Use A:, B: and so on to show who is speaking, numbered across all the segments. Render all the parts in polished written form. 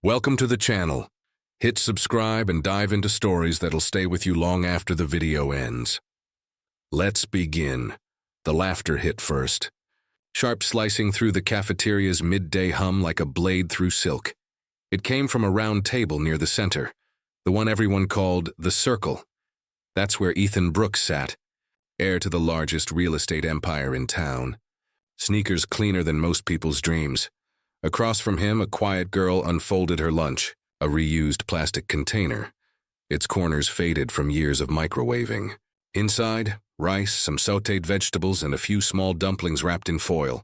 A: Welcome to the channel. Hit subscribe and dive into stories that'll stay with you long after the video ends. Let's begin. The laughter hit first, sharp slicing through the cafeteria's midday hum like a blade through silk. It came from a round table near the center, the one everyone called the Circle. That's where Ethan Brooks sat, heir to the largest real estate empire in town. Sneakers cleaner than most people's dreams. Across from him, a quiet girl unfolded her lunch, a reused plastic container, its corners faded from years of microwaving. Inside, rice, some sautéed vegetables, and a few small dumplings wrapped in foil.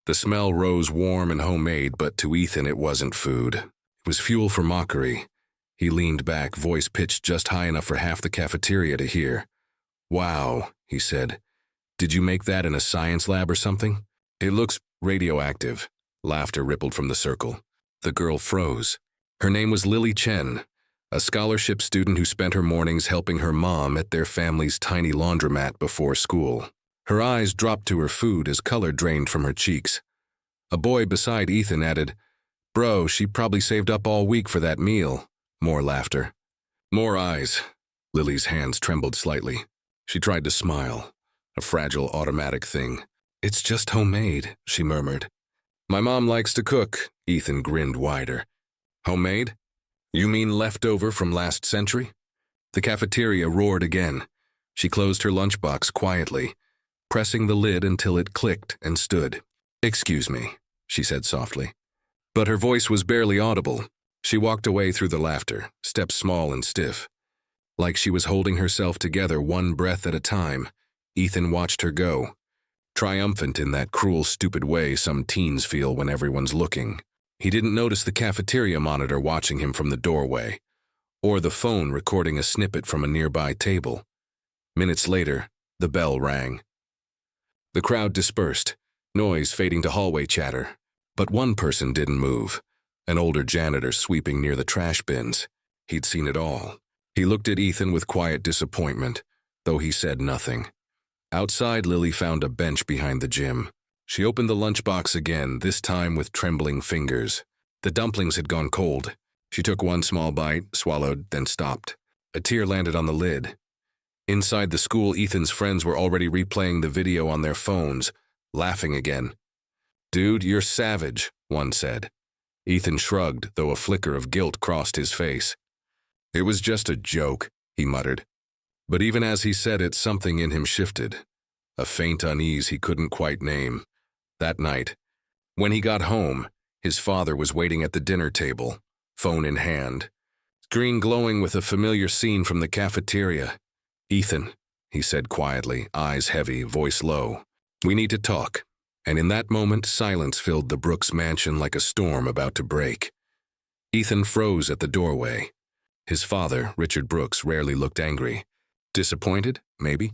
A: The smell rose warm and homemade, but to Ethan it wasn't food. It was fuel for mockery. He leaned back, voice pitched just high enough for half the cafeteria to hear. "Wow," he said. "Did you make that in a science lab or something?" "It looks radioactive." Laughter rippled from the circle. The girl froze. Her name was Lily Chen, a scholarship student who spent her mornings helping her mom at their family's tiny laundromat before school. Her eyes dropped to her food as color drained from her cheeks. A boy beside Ethan added, "Bro, she probably saved up all week for that meal." More laughter. More eyes. Lily's hands trembled slightly. She tried to smile, a fragile automatic thing. "It's just homemade," she murmured. "My mom likes to cook." Ethan grinned wider. "Homemade? You mean leftover from last century?" The cafeteria roared again. She closed her lunchbox quietly, pressing the lid until it clicked and stood. "Excuse me," she said softly. But her voice was barely audible. She walked away through the laughter, steps small and stiff. Like she was holding herself together one breath at a time, Ethan watched her go, triumphant in that cruel, stupid way some teens feel when everyone's looking. He didn't notice the cafeteria monitor watching him from the doorway, or the phone recording a snippet from a nearby table. Minutes later, the bell rang. The crowd dispersed, noise fading to hallway chatter. But one person didn't move, an older janitor sweeping near the trash bins. He'd seen it all. He looked at Ethan with quiet disappointment, though he said nothing. Outside, Lily found a bench behind the gym. She opened the lunchbox again, this time with trembling fingers. The dumplings had gone cold. She took one small bite, swallowed, then stopped. A tear landed on the lid. Inside the school, Ethan's friends were already replaying the video on their phones, laughing again. "Dude, you're savage," one said. Ethan shrugged, though a flicker of guilt crossed his face. "It was just a joke," he muttered. But even as he said it, something in him shifted, a faint unease he couldn't quite name. That night, when he got home, his father was waiting at the dinner table, phone in hand, screen glowing with a familiar scene from the cafeteria. "Ethan," he said quietly, eyes heavy, voice low, "we need to talk." And in that moment, silence filled the Brooks mansion like a storm about to break. Ethan froze at the doorway. His father, Richard Brooks, rarely looked angry. Disappointed? Maybe.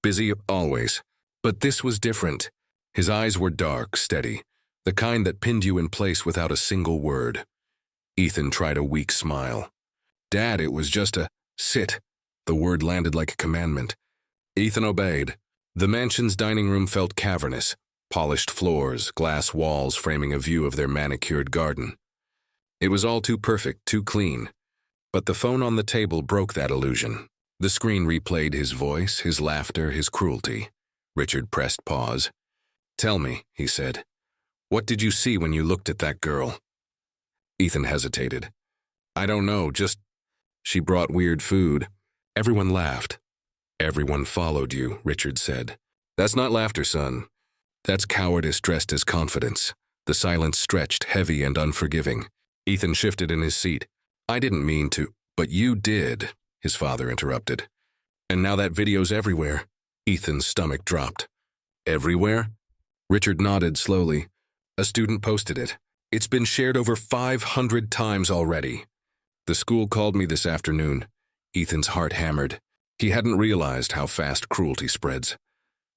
A: Busy? Always. But this was different. His eyes were dark, steady, the kind that pinned you in place without a single word. Ethan tried a weak smile. "Dad, it was just a sit." The word landed like a commandment. Ethan obeyed. The mansion's dining room felt cavernous, polished floors, glass walls framing a view of their manicured garden. It was all too perfect, too clean. But the phone on the table broke that illusion. The screen replayed his voice, his laughter, his cruelty. Richard pressed pause. "Tell me," he said, "what did you see when you looked at that girl?" Ethan hesitated. "I don't know, just... she brought weird food." Everyone laughed. "Everyone followed you," Richard said. "That's not laughter, son. That's cowardice dressed as confidence." The silence stretched, heavy and unforgiving. Ethan shifted in his seat. "I didn't mean to." "But you did," his father interrupted. "And now that video's everywhere." Ethan's stomach dropped. "Everywhere?" Richard nodded slowly. "A student posted it. It's been shared over 500 times already. The school called me this afternoon." Ethan's heart hammered. He hadn't realized how fast cruelty spreads,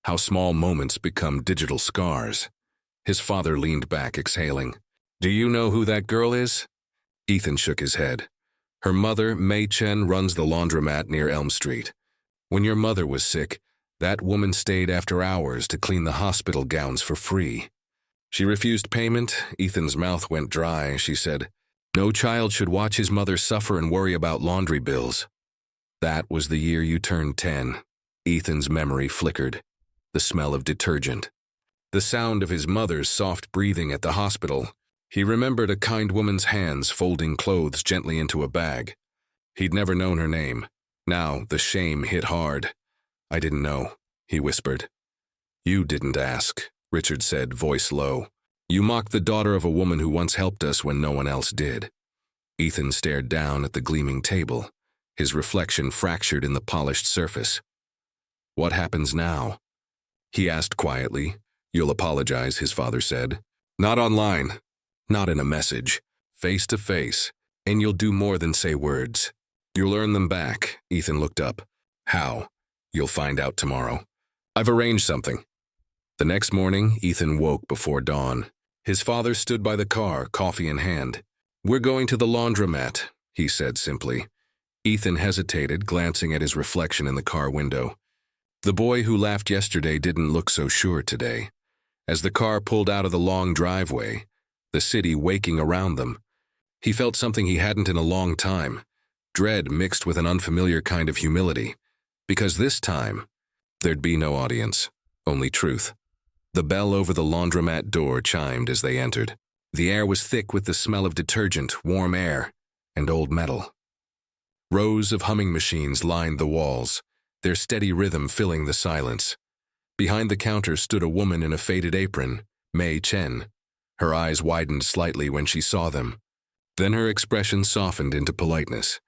A: how small moments become digital scars. His father leaned back, exhaling. "Do you know who that girl is?" Ethan shook his head. "Her mother, Mei Chen, runs the laundromat near Elm Street. When your mother was sick, that woman stayed after hours to clean the hospital gowns for free. She refused payment. Ethan's mouth went dry. She said, No child should watch his mother suffer and worry about laundry bills. That was the year you turned 10. Ethan's memory flickered. The smell of detergent. The sound of his mother's soft breathing at the hospital. He remembered a kind woman's hands folding clothes gently into a bag. He'd never known her name. Now the shame hit hard. "I didn't know," he whispered. "You didn't ask," Richard said, voice low. "You mocked the daughter of a woman who once helped us when no one else did." Ethan stared down at the gleaming table, his reflection fractured in the polished surface. "What happens now?" he asked quietly. "You'll apologize," his father said. "Not online, not in a message, face to face, and you'll do more than say words. You'll earn them back." Ethan looked up. "How?" "You'll find out tomorrow. I've arranged something." The next morning, Ethan woke before dawn. His father stood by the car, coffee in hand. "We're going to the laundromat," he said simply. Ethan hesitated, glancing at his reflection in the car window. The boy who laughed yesterday didn't look so sure today. As the car pulled out of the long driveway, the city waking around them, he felt something he hadn't in a long time, dread mixed with an unfamiliar kind of humility. Because this time, there'd be no audience, only truth. The bell over the laundromat door chimed as they entered. The air was thick with the smell of detergent, warm air, and old metal. Rows of humming machines lined the walls, their steady rhythm filling the silence. Behind the counter stood a woman in a faded apron, Mei Chen. Her eyes widened slightly when she saw them. Then her expression softened into politeness.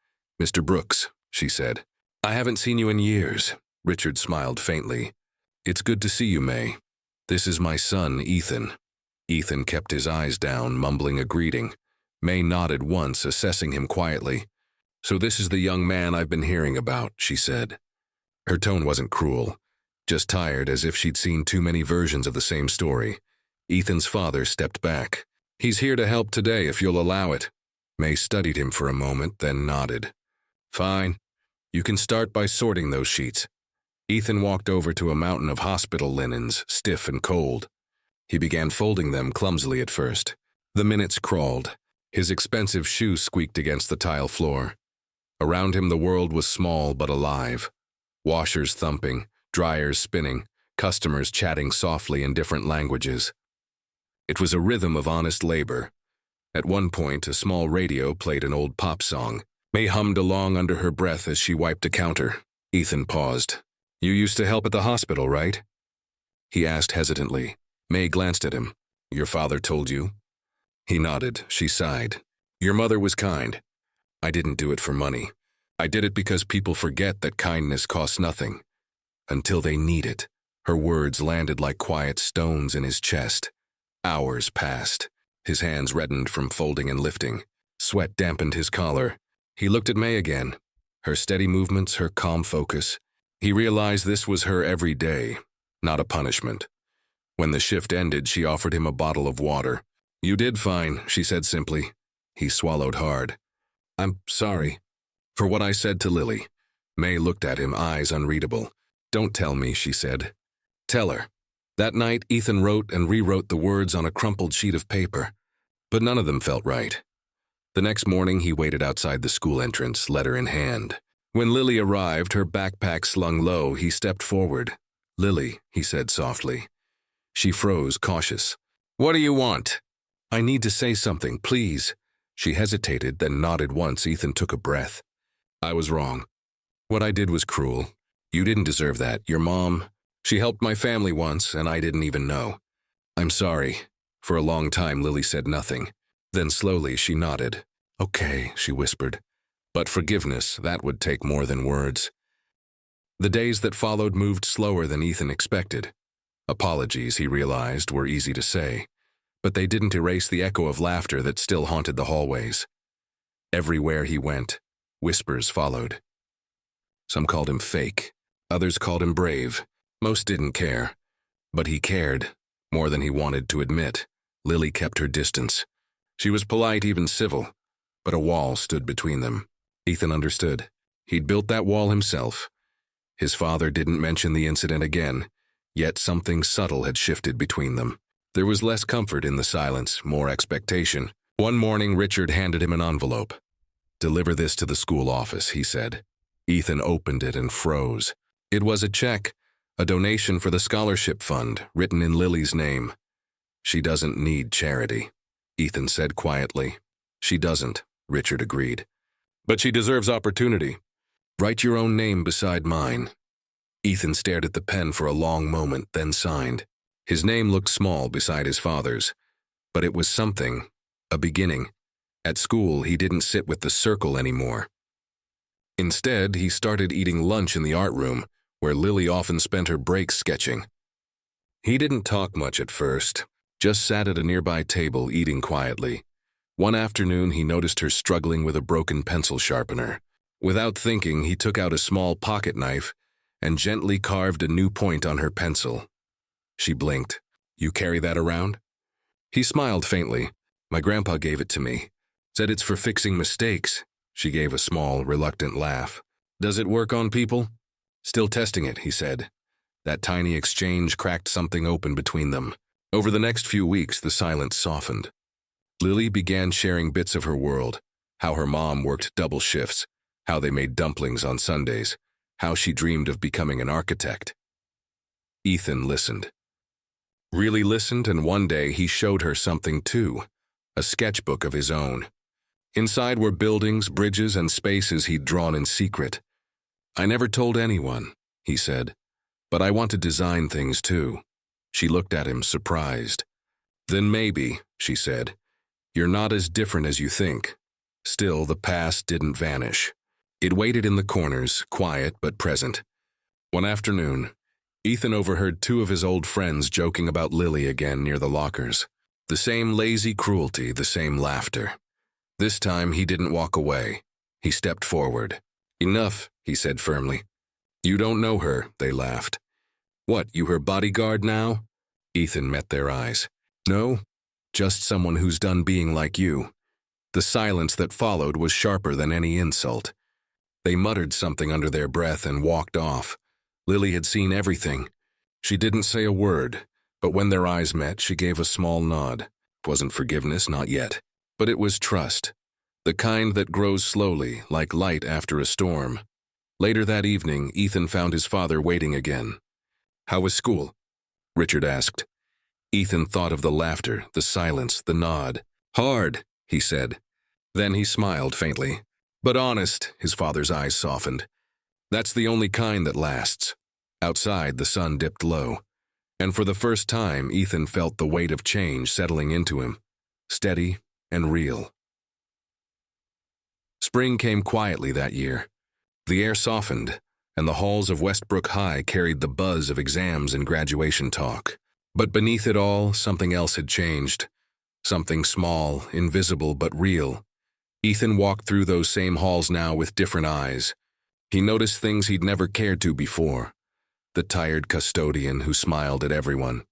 A: "Mr. Brooks," she said. "I haven't seen you in years." Richard smiled faintly. "It's good to see you, May. This is my son, Ethan." Ethan kept his eyes down, mumbling a greeting. May nodded once, assessing him quietly. "So this is the young man I've been hearing about," she said. Her tone wasn't cruel, just tired, as if she'd seen too many versions of the same story. Ethan's father stepped back. "He's here to help today, if you'll allow it." May studied him for a moment, then nodded. "Fine. You can start by sorting those sheets." Ethan walked over to a mountain of hospital linens, stiff and cold. He began folding them clumsily at first. The minutes crawled. His expensive shoes squeaked against the tile floor. Around him the world was small but alive. Washers thumping, dryers spinning, customers chatting softly in different languages. It was a rhythm of honest labor. At one point, a small radio played an old pop song. May hummed along under her breath as she wiped a counter. Ethan paused. "You used to help at the hospital, right?" he asked hesitantly. May glanced at him. "Your father told you?" He nodded. She sighed. "Your mother was kind. I didn't do it for money. I did it because people forget that kindness costs nothing. Until they need it." Her words landed like quiet stones in his chest. Hours passed. His hands reddened from folding and lifting. Sweat dampened his collar. He looked at May again. Her steady movements, her calm focus. He realized this was her every day, not a punishment. When the shift ended, she offered him a bottle of water. "You did fine," she said simply. He swallowed hard. "I'm sorry for what I said to Lily." May looked at him, eyes unreadable. "Don't tell me," she said. "Tell her." That night, Ethan wrote and rewrote the words on a crumpled sheet of paper, but none of them felt right. The next morning, he waited outside the school entrance, letter in hand. When Lily arrived, her backpack slung low, he stepped forward. "Lily," he said softly. She froze, cautious. "What do you want?" "I need to say something, please." She hesitated, then nodded once. Ethan took a breath. "I was wrong. What I did was cruel. You didn't deserve that. Your mom, she helped my family once, and I didn't even know." "I'm sorry." For a long time, Lily said nothing. Then slowly she nodded. "Okay," she whispered. But forgiveness, that would take more than words. The days that followed moved slower than Ethan expected. Apologies, he realized, were easy to say, but they didn't erase the echo of laughter that still haunted the hallways. Everywhere he went, whispers followed. Some called him fake, others called him brave. Most didn't care, but he cared, more than he wanted to admit. Lily kept her distance. She was polite, even civil, but a wall stood between them. Ethan understood. He'd built that wall himself. His father didn't mention the incident again, yet something subtle had shifted between them. There was less comfort in the silence, more expectation. One morning, Richard handed him an envelope. "Deliver this to the school office," he said. Ethan opened it and froze. It was a check, a donation for the scholarship fund, written in Lily's name. "She doesn't need charity," Ethan said quietly. "She doesn't," Richard agreed. "But she deserves opportunity. Write your own name beside mine." Ethan stared at the pen for a long moment, then signed. His name looked small beside his father's, but it was something, a beginning. At school, he didn't sit with the circle anymore. Instead, he started eating lunch in the art room, where Lily often spent her breaks sketching. He didn't talk much at first, just sat at a nearby table eating quietly. One afternoon, he noticed her struggling with a broken pencil sharpener. Without thinking, he took out a small pocket knife and gently carved a new point on her pencil. She blinked. "You carry that around?" He smiled faintly. "My grandpa gave it to me. Said it's for fixing mistakes." She gave a small, reluctant laugh. "Does it work on people?" "Still testing it," he said. That tiny exchange cracked something open between them. Over the next few weeks, the silence softened. Lily began sharing bits of her world, how her mom worked double shifts, how they made dumplings on Sundays, how she dreamed of becoming an architect. Ethan listened. Really listened, and one day he showed her something too, a sketchbook of his own. Inside were buildings, bridges, and spaces he'd drawn in secret. "I never told anyone," he said, "but I want to design things too." She looked at him, surprised. "Then maybe," she said, "you're not as different as you think." Still, the past didn't vanish. It waited in the corners, quiet but present. One afternoon, Ethan overheard two of his old friends joking about Lily again near the lockers. The same lazy cruelty, the same laughter. This time, he didn't walk away. He stepped forward. "Enough," he said firmly. "You don't know her," they laughed. "What, you her bodyguard now?" Ethan met their eyes. "No, just someone who's done being like you." The silence that followed was sharper than any insult. They muttered something under their breath and walked off. Lily had seen everything. She didn't say a word, but when their eyes met, she gave a small nod. It wasn't forgiveness, not yet. But it was trust, the kind that grows slowly, like light after a storm. Later that evening, Ethan found his father waiting again. "How was school?" Richard asked. Ethan thought of the laughter, the silence, the nod. "Hard," he said. Then he smiled faintly. "But honest," his father's eyes softened. "That's the only kind that lasts." Outside, the sun dipped low, and for the first time, Ethan felt the weight of change settling into him, steady and real. Spring came quietly that year. The air softened, and the halls of Westbrook High carried the buzz of exams and graduation talk. But beneath it all, something else had changed. Something small, invisible, but real. Ethan walked through those same halls now with different eyes. He noticed things he'd never cared to before. The tired custodian who smiled at everyone.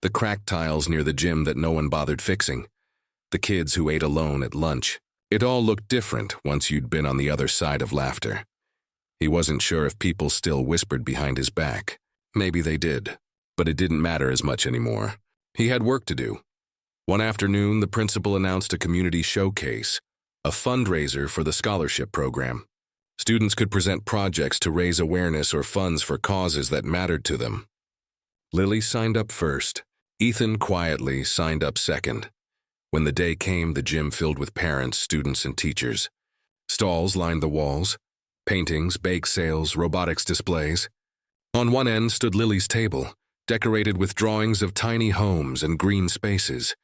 A: The cracked tiles near the gym that no one bothered fixing. The kids who ate alone at lunch. It all looked different once you'd been on the other side of laughter. He wasn't sure if people still whispered behind his back. Maybe they did, but it didn't matter as much anymore. He had work to do. One afternoon, the principal announced a community showcase, a fundraiser for the scholarship program. Students could present projects to raise awareness or funds for causes that mattered to them. Lily signed up first. Ethan quietly signed up second. When the day came, the gym filled with parents, students, and teachers. Stalls lined the walls. Paintings, bake sales, robotics displays. On one end stood Lily's table, decorated with drawings of tiny homes and green spaces.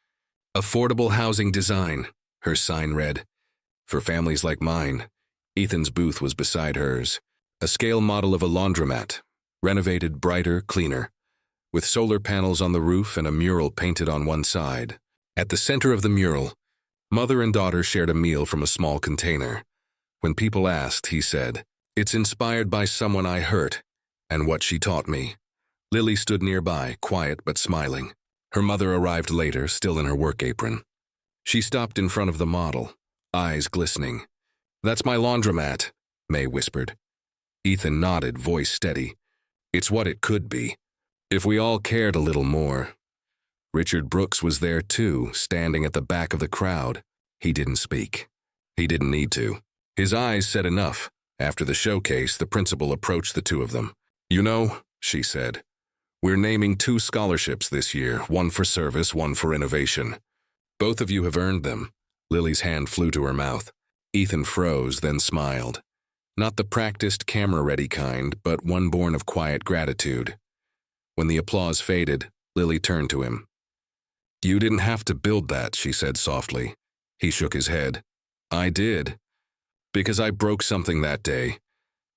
A: "Affordable housing design," her sign read. For families like mine. Ethan's booth was beside hers. A scale model of a laundromat, renovated, brighter, cleaner, with solar panels on the roof and a mural painted on one side. At the center of the mural, mother and daughter shared a meal from a small container. When people asked, he said, "It's inspired by someone I hurt and what she taught me." Lily stood nearby, quiet but smiling. Her mother arrived later, still in her work apron. She stopped in front of the model, eyes glistening. "That's my laundromat," May whispered. Ethan nodded, voice steady. "It's what it could be, if we all cared a little more." Richard Brooks was there too, standing at the back of the crowd. He didn't speak. He didn't need to. His eyes said enough. After the showcase, the principal approached the two of them. "You know," she said, "we're naming 2 scholarships this year, one for service, one for innovation. Both of you have earned them." Lily's hand flew to her mouth. Ethan froze, then smiled. Not the practiced, camera-ready kind, but one born of quiet gratitude. When the applause faded, Lily turned to him. "You didn't have to build that," she said softly. He shook his head. "I did. Because I broke something that day,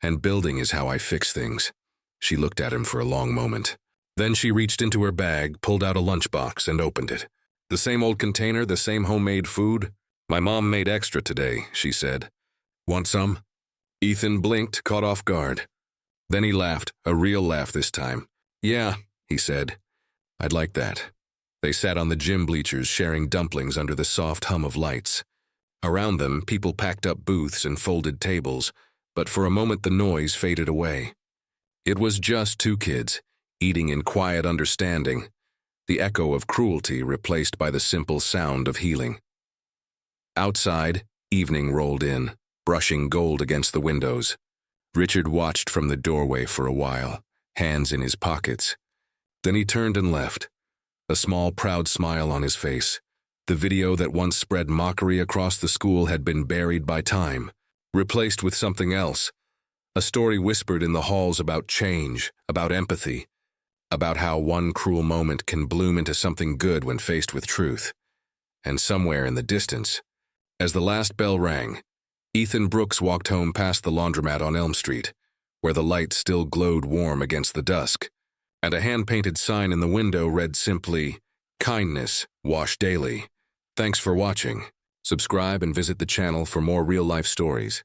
A: and building is how I fix things." She looked at him for a long moment. Then she reached into her bag, pulled out a lunchbox, and opened it. "The same old container, the same homemade food? My mom made extra today," she said. "Want some?" Ethan blinked, caught off guard. Then he laughed, a real laugh this time. "Yeah," he said. "I'd like that." They sat on the gym bleachers, sharing dumplings under the soft hum of lights. Around them, people packed up booths and folded tables, but for a moment the noise faded away. It was just 2 kids, eating in quiet understanding, the echo of cruelty replaced by the simple sound of healing. Outside, evening rolled in, brushing gold against the windows. Richard watched from the doorway for a while, hands in his pockets. Then he turned and left, a small, proud smile on his face. The video that once spread mockery across the school had been buried by time, replaced with something else. A story whispered in the halls about change, about empathy, about how one cruel moment can bloom into something good when faced with truth. And somewhere in the distance, as the last bell rang, Ethan Brooks walked home past the laundromat on Elm Street, where the light still glowed warm against the dusk, and a hand-painted sign in the window read simply, "Kindness, wash daily." Thanks for watching. Subscribe and visit the channel for more real-life stories.